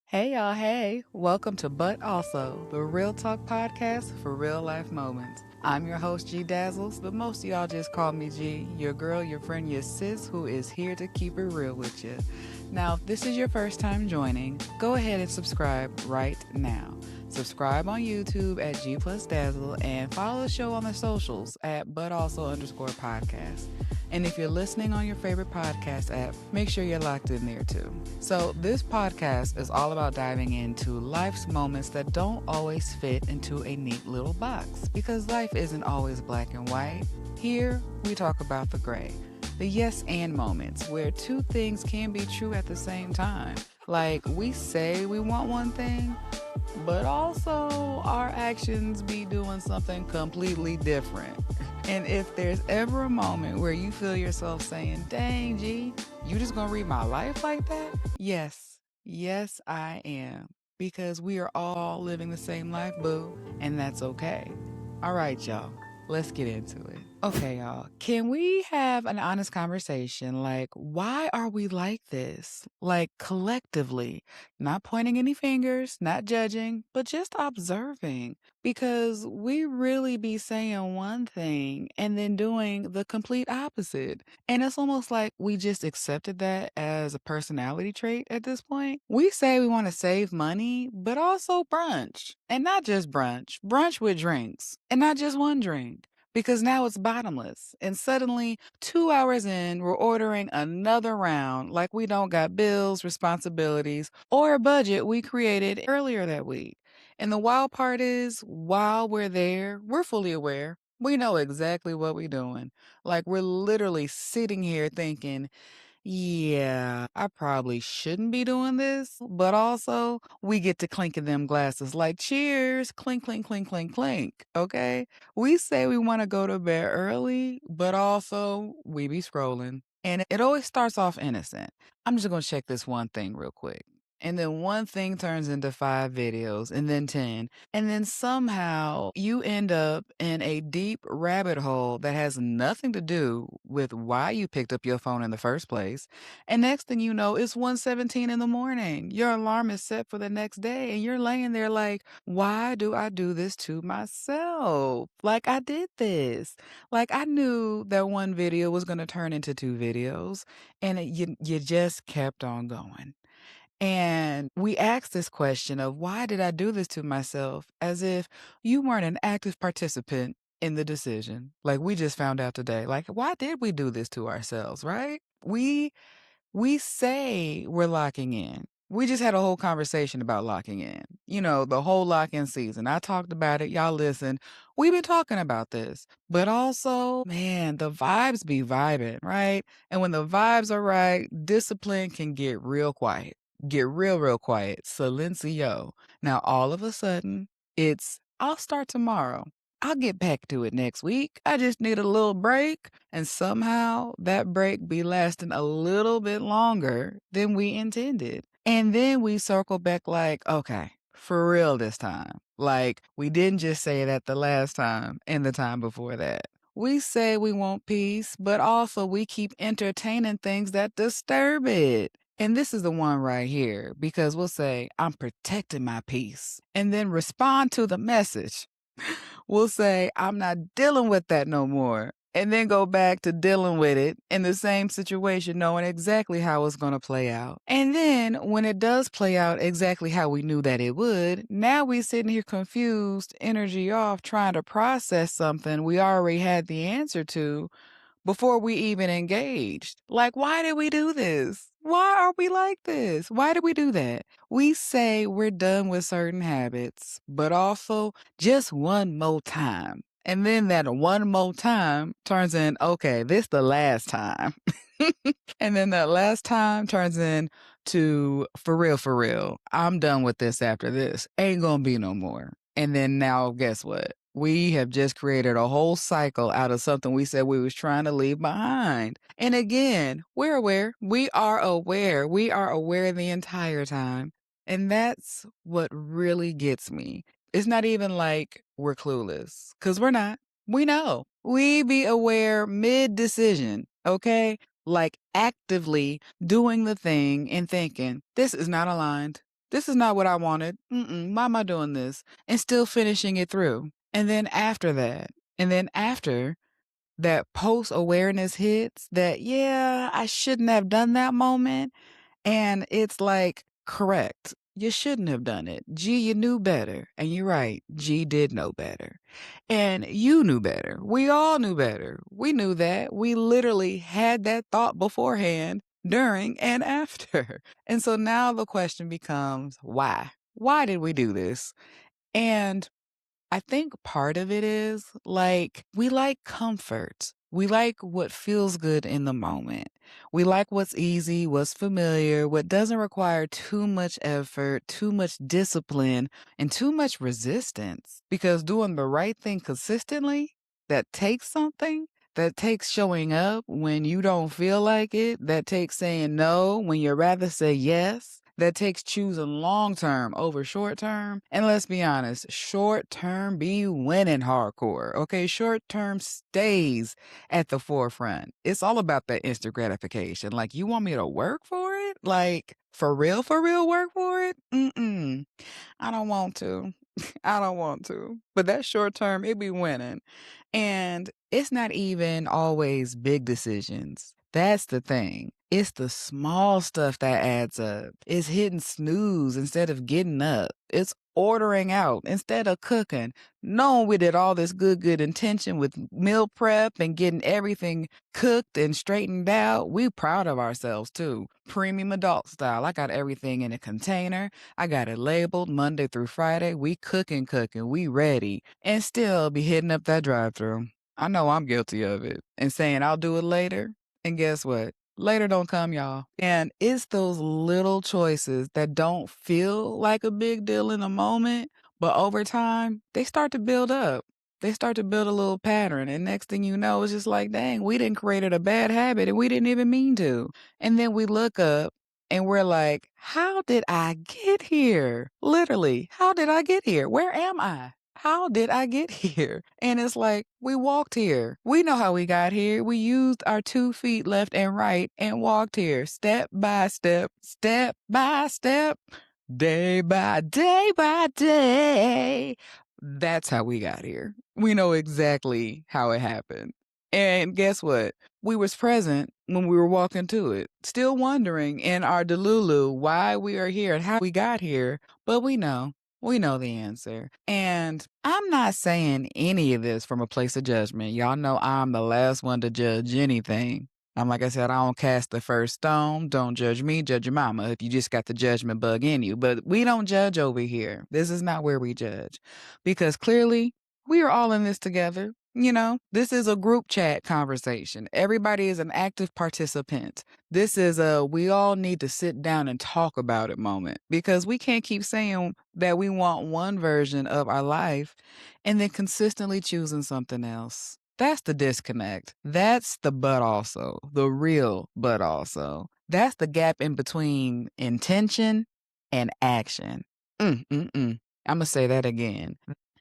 Hey y'all, hey. Welcome to But Also, the Real Talk podcast for real life moments. I'm your host, G Dazzles, but most of y'all just call me G, your girl, your friend, your sis, who is here to keep it real with you. Now, if this is your first time joining, go ahead and subscribe right now. Subscribe on YouTube at G Plus Dazzle and follow the show on the socials at But Also _ podcast. And if you're listening on your favorite podcast app, make sure you're locked in there too. So this podcast is all about diving into life's moments that don't always fit into a neat little box, because life isn't always black and white. Here, we talk about the gray, the yes and moments where two things can be true at the same time. Like, we say we want one thing, but also our actions be doing something completely different. And if there's ever a moment where you feel yourself saying, dang, G, you just gonna read my life like that? Yes, I am. Because we are all living the same life, boo, and that's okay. All right, y'all, let's get into it. Okay, y'all, can we have an honest conversation? Like, why are we like this? Like, collectively, not pointing any fingers, not judging, but just observing. Because we really be saying one thing and then doing the complete opposite. And it's almost like we just accepted that as a personality trait at this point. We say we want to save money, but also brunch. And not just brunch, brunch with drinks. And not just one drink. Because now it's bottomless. And suddenly, 2 hours in, we're ordering another round like we don't got bills, responsibilities, or a budget we created earlier that week. And the wild part is, while we're there, we're fully aware. We know exactly what we're doing. Like, we're literally sitting here thinking, yeah, I probably shouldn't be doing this, but also we get to clinking them glasses like cheers, clink, clink, clink, clink, clink. Okay. We say we want to go to bed early, but also we be scrolling. And it always starts off innocent. I'm just going to check this one thing real quick. And then one thing turns into 5 videos and then 10. And then somehow you end up in a deep rabbit hole that has nothing to do with why you picked up your phone in the first place. And next thing you know, it's 1:17 in the morning. Your alarm is set for the next day and you're laying there like, why do I do this to myself? Like, I did this. Like, I knew that one video was going to turn into 2 videos, and you just kept on going. And we ask this question of, why did I do this to myself? As if you weren't an active participant in the decision. Like, we just found out today. Like, why did we do this to ourselves, right? We say we're locking in. We just had a whole conversation about locking in. You know, the whole lock-in season. I talked about it. Y'all listen. We've been talking about this. But also, man, the vibes be vibing, right? And when the vibes are right, discipline can get real quiet. Get real, real quiet. Silencio. Now, all of a sudden, it's, I'll start tomorrow. I'll get back to it next week. I just need a little break. And somehow that break be lasting a little bit longer than we intended. And then we circle back like, okay, for real this time. Like, we didn't just say that the last time and the time before that. We say we want peace, but also we keep entertaining things that disturb it. And this is the one right here, because we'll say, I'm protecting my peace, and then respond to the message. We'll say, I'm not dealing with that no more. And then go back to dealing with it in the same situation, knowing exactly how it's going to play out. And then when it does play out exactly how we knew that it would, now we sitting here confused, energy off, trying to process something we already had the answer to before we even engaged. Like, why did we do this? Why are we like this? Why did we do that? We say we're done with certain habits, but also just one more time. And then that one more time turns in, okay, this the last time. And then that last time turns into, for real, I'm done with this after this. Ain't gonna be no more. And then now, guess what? We have just created a whole cycle out of something we said we was trying to leave behind. And again, we're aware. We are aware. We are aware the entire time. And that's what really gets me. It's not even like we're clueless, because we're not. We know. We be aware mid-decision, okay? Like, actively doing the thing and thinking, this is not aligned. This is not what I wanted. Why am I doing this? And still finishing it through. And then after that, and then after that post awareness hits that, yeah, I shouldn't have done that moment. And it's like, correct. You shouldn't have done it. G, you knew better. And you're right. G did know better. And you knew better. We all knew better. We knew that. We literally had that thought beforehand, during, and after. And so now the question becomes, why? Why did we do this? And I think part of it is like we like comfort. We like what feels good in the moment. We like what's easy, what's familiar, what doesn't require too much effort, too much discipline, and too much resistance. Because doing the right thing consistently, that takes something. That takes showing up when you don't feel like it. That takes saying no when you'd rather say yes. That takes choosing long term over short term. And let's be honest, short term be winning hardcore. Okay, short term stays at the forefront. It's all about that instant gratification. Like, you want me to work for it? Like, for real work for it? I don't want to. I don't want to. But that short term, it be winning. And it's not even always big decisions. That's the thing. It's the small stuff that adds up. It's hitting snooze instead of getting up. It's ordering out instead of cooking. Knowing we did all this good intention with meal prep and getting everything cooked and straightened out. We proud of ourselves too. Premium adult style. I got everything in a container. I got it labeled Monday through Friday. We cooking. We ready. And still be hitting up that drive-thru. I know I'm guilty of it. And saying I'll do it later. And guess what? Later don't come, y'all. And it's those little choices that don't feel like a big deal in the moment, but over time, they start to build up. They start to build a little pattern. And next thing you know, it's just like, dang, we didn't created a bad habit and we didn't even mean to. And then we look up and we're like, how did I get here? Literally, how did I get here? Where am I? How did I get here? And it's like, we walked here. We know how we got here. We used our 2 feet left and right and walked here step by step, day by day. That's how we got here. We know exactly how it happened. And guess what? We was present when we were walking to it, still wondering in our delulu why we are here and how we got here, but we know. We know the answer. And I'm not saying any of this from a place of judgment. Y'all know I'm the last one to judge anything. Like I said, I don't cast the first stone. Don't judge me, judge your mama if you just got the judgment bug in you. But we don't judge over here. This is not where we judge. Because clearly, we are all in this together. You know, this is a group chat conversation. Everybody is an active participant. This is a we all need to sit down and talk about it moment because we can't keep saying that we want one version of our life and then consistently choosing something else. That's the disconnect. That's the but also, the real but also. That's the gap in between intention and action. I'm going to say that again.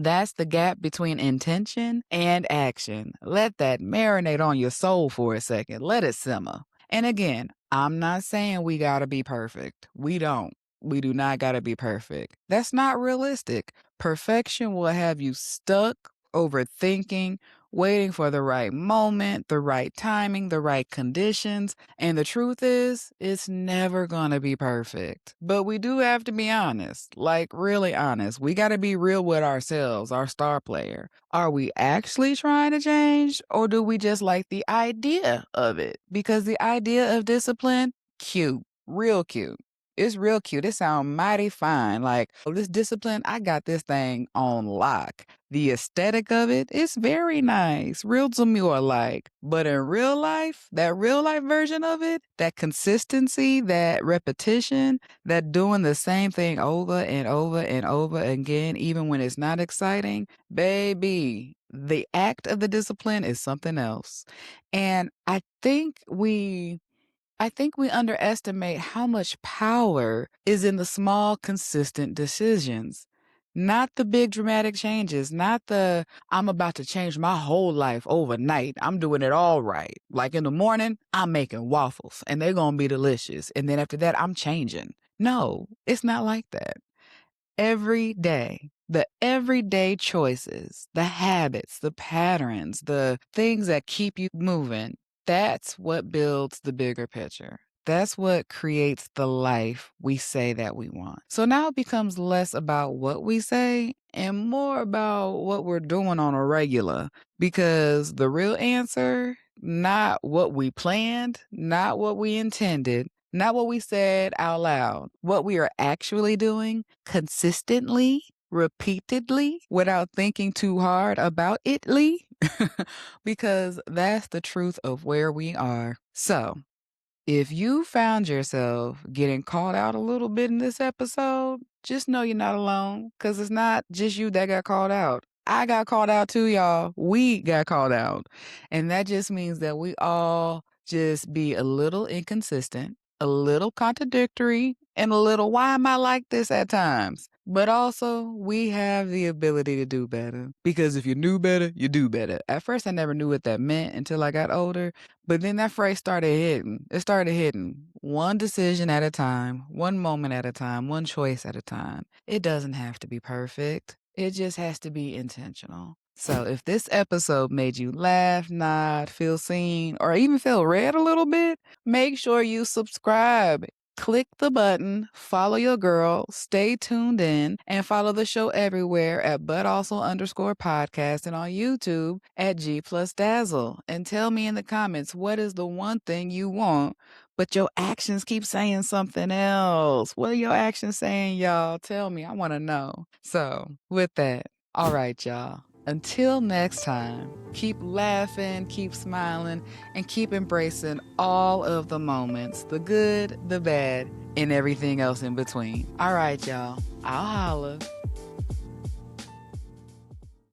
That's the gap between intention and action. Let that marinate on your soul for a second. Let it simmer. And again, I'm not saying we got to be perfect. We don't. We do not got to be perfect. That's not realistic. Perfection will have you stuck, overthinking, waiting for the right moment, the right timing, the right conditions. And the truth is, it's never going to be perfect. But we do have to be honest, like really honest. We got to be real with ourselves, our star player. Are we actually trying to change or do we just like the idea of it? Because the idea of discipline, cute, real cute. It's real cute. It sounds mighty fine. Like, oh, this discipline, I got this thing on lock. The aesthetic of it is very nice, real demure-like. But in real life, that real life version of it, that consistency, that repetition, that doing the same thing over and over and over again, even when it's not exciting, baby, the act of the discipline is something else. And I think we underestimate how much power is in the small, consistent decisions. Not the big dramatic changes, not the I'm about to change my whole life overnight. I'm doing it all right. Like in the morning, I'm making waffles and they're going to be delicious. And then after that, I'm changing. No, it's not like that. Every day, the everyday choices, the habits, the patterns, the things that keep you moving, that's what builds the bigger picture. That's what creates the life we say that we want. So now it becomes less about what we say and more about what we're doing on a regular. Because the real answer, not what we planned, not what we intended, not what we said out loud, what we are actually doing consistently, repeatedly, without thinking too hard about itly, because that's the truth of where we are. So, if you found yourself getting called out a little bit in this episode, just know you're not alone because it's not just you that got called out. I got called out too, y'all. We got called out. And that just means that we all just be a little inconsistent, a little contradictory, and a little why am I like this at times? But also, we have the ability to do better because if you knew better, you do better. At first, I never knew what that meant until I got older. But then that phrase started hitting. It started hitting one decision at a time, one moment at a time, one choice at a time. It doesn't have to be perfect. It just has to be intentional. So if this episode made you laugh, nod, feel seen, or even feel read a little bit, make sure you subscribe. Click the button, follow your girl, stay tuned in, and follow the show everywhere at _podcast and on YouTube at G plus Dazzle. And tell me in the comments what is the one thing you want, but your actions keep saying something else. What are your actions saying, y'all? Tell me. I want to know. So, with that, all right, y'all. Until next time, keep laughing, keep smiling, and keep embracing all of the moments, the good, the bad, and everything else in between. All right, y'all. I'll holla.